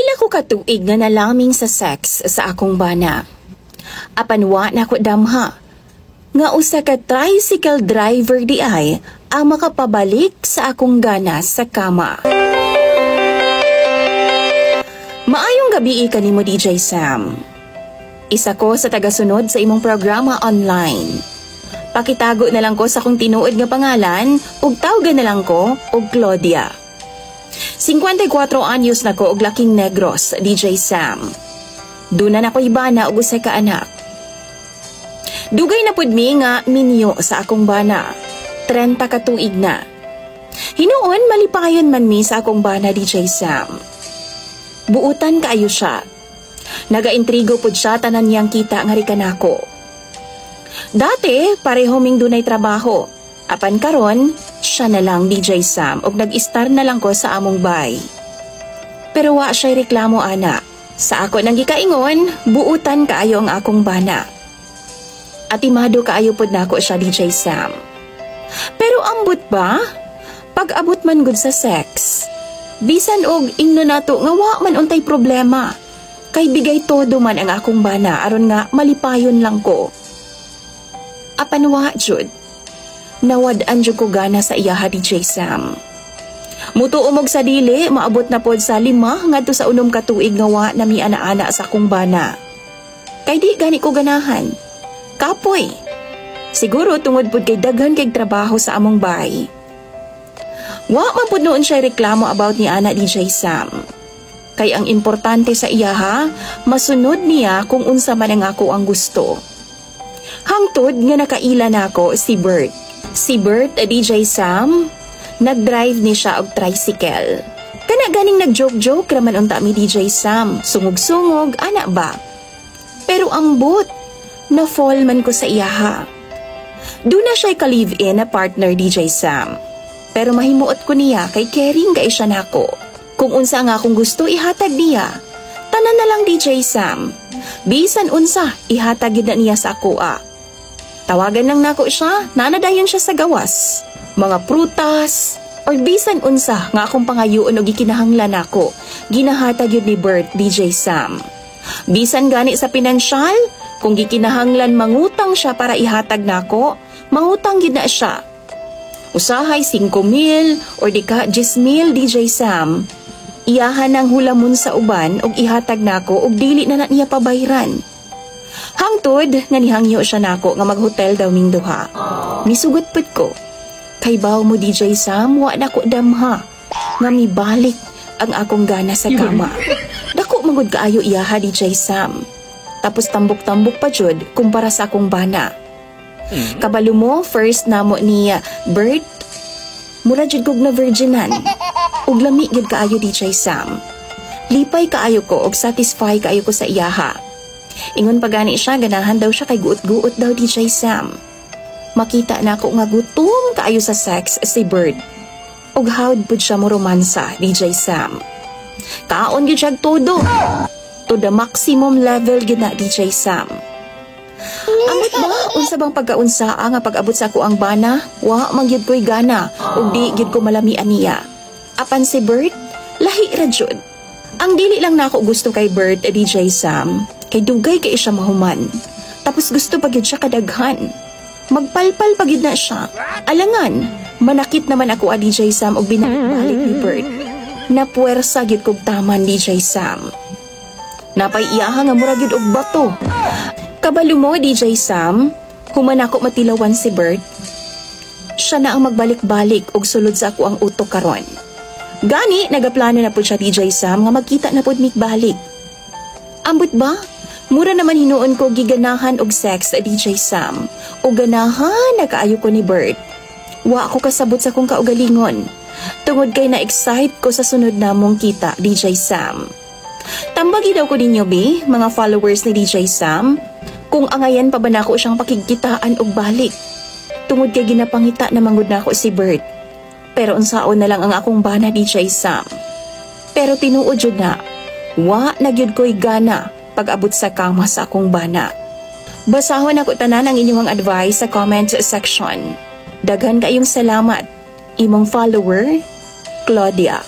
Pila ko katuig nga nalaming sa sex sa akong bana. Apan wa na ko damha. Nga usa ka tricycle driver di ay ang makapabalik sa akong gana sa kama. Maayong gabi kanimo DJ Sam. Isa ko sa tagasunod sa imong programa online. Pakitago na lang ko sa akong tinuod nga pangalan ug tawgan na lang ko og Claudia. 54 anyos na ko og laking negros, DJ Sam. Duna na ko ibana og usa ka anak. Dugay na pud mi nga minyo sa akong bana. 30 ka tuig na. Hinuon malipayon man mi sa akong bana, DJ Sam. Buutan kaayo siya. Nagaintrigo pud siya tanan niyang kita nga rikanako. Dati pareho ming dunay trabaho. Apan karon, siya na lang DJ Sam og nag-star na lang ko sa among bay. Pero wa siya'y reklamo ana. Sa ako nang gikaingon, buutan kaayo ang akong bana. Atimado kaayo pod nako siya DJ Sam. Pero ambot ba? Pag-abot man gud sa sex, bisan og ingno nato nga wa man untay problema. Kay bigay todo man ang akong bana aron nga malipayon lang ko. Apan wa jud. Nawad-an jud ko gana sa iyaha DJ Sam. Mutuo sa dili, maabot na pod sa 5 ngadto sa 6 ka tuig nga wa nami ana-ana sa akong bana. Kay di gani ko ganahan. Kapoy. Siguro tungod pod kay daghan kay trabaho sa among bay. Wa man pod noon siya reklamo about ni ana DJ Sam. Kay ang importante sa iyaha, masunod niya kung unsa man ang ako ang gusto. Hangtod nga nakaila nako si Bert. Si Bert, DJ Sam, nag-drive ni siya og tricycle. Kana ganing nag-joke-joke raman unta mi DJ Sam, sungog-sungog, ana ba? Pero ambot, na-fall man ko sa iyaha. Doon na siya'y ka-live-in na partner DJ Sam. Pero mahimuot ko niya kay caring kay siya nako. Kung unsa nga akong gusto, ihatag niya. Tanan na lang DJ Sam. Bisan unsa, ihatag yun na niya sa ako Tawagan lang nako siya, nanadayon siya sa gawas. Mga prutas, or bisan unsa nga akong pangayuon o gikinahanglan nako, ginahatag yun ni Bert DJ Sam. Bisan gani sa pinansyal, kung gikinahanglan mangutang siya para ihatag nako, mangutang yun na siya. Usahay 5,000 or di ka 10,000 DJ Sam. Iyahan ang hulamon sa uban og ihatag nako og dili na niya pabayran. Hangtod nga nihangyo siya nako nga maghotel daw ming duha. Misugot pud ko. Kay baw mo DJ Sam, wa na ko damha nga mibalik ang akong gana sa kama. Dako magud kaayo iyaha DJ Sam. Tapos tambok-tambok pa jud kumpara sa akong bana. Kabalo mo, first namo ni Bert, mura jud kog na virginan. Ug lami gid kaayo DJ Sam. Lipay kaayo ko og satisfy kaayo ko sa iyaha. Ingon pagani siya, ganahan daw siya kay guot-guot daw DJ Sam. Makita na ako nga gutom kaayo sa sex si Bert. Og hawd pud siya mo romansa DJ Sam. Kaon gyud siya todo. To the maximum level gid na DJ Sam. Amot ba unsa bang pagkaunsaa nga pag-abot sa ako ang bana? Wa man gyud ko'y gana ug di gyud ko malamian niya. Apan si Bert, lahi ra jud. Ang dili lang nako gusto kay Bert DJ Sam. Kay dugay kay siya mahuman. Tapos gusto pagid siya kadaghan. Magpalpal pagid na siya. Alangan, manakit naman ako DJ Sam og binalik ni Bert. Napuwersa gid kog taman DJ Sam. Napay iyaha nga mura gid og bato. Kabalo mo DJ Sam, human ako matilawan si Bert. Siya na ang magbalik-balik og sulod sa ako ang utok karon. Gani nagaplano na pud siya DJ Sam nga magkita na pud mikbalik. Ambot ba? Mura naman hinuon ko giganahan og sex DJ Sam. O ganahan na kaayo ko ni Bert. Wa ako kasabot sa kong kaugalingon. Tungod kay na-excite ko sa sunod namong kita DJ Sam. Tambagi daw ko ninyo mga followers ni DJ Sam, kung angayan pa ba nako siyang pakigkitaan og balik. Tungod kay ginapangita na manggod nako si Bert. Pero unsaon na lang ang akong bana DJ Sam. Pero tinuod jud na, wa na gyud ko'y gana pag-abot sa kama sa akong bana. Basahon ako tanan ang inyong advice sa comment section. Daghan kayong salamat. Imong follower, Claudia.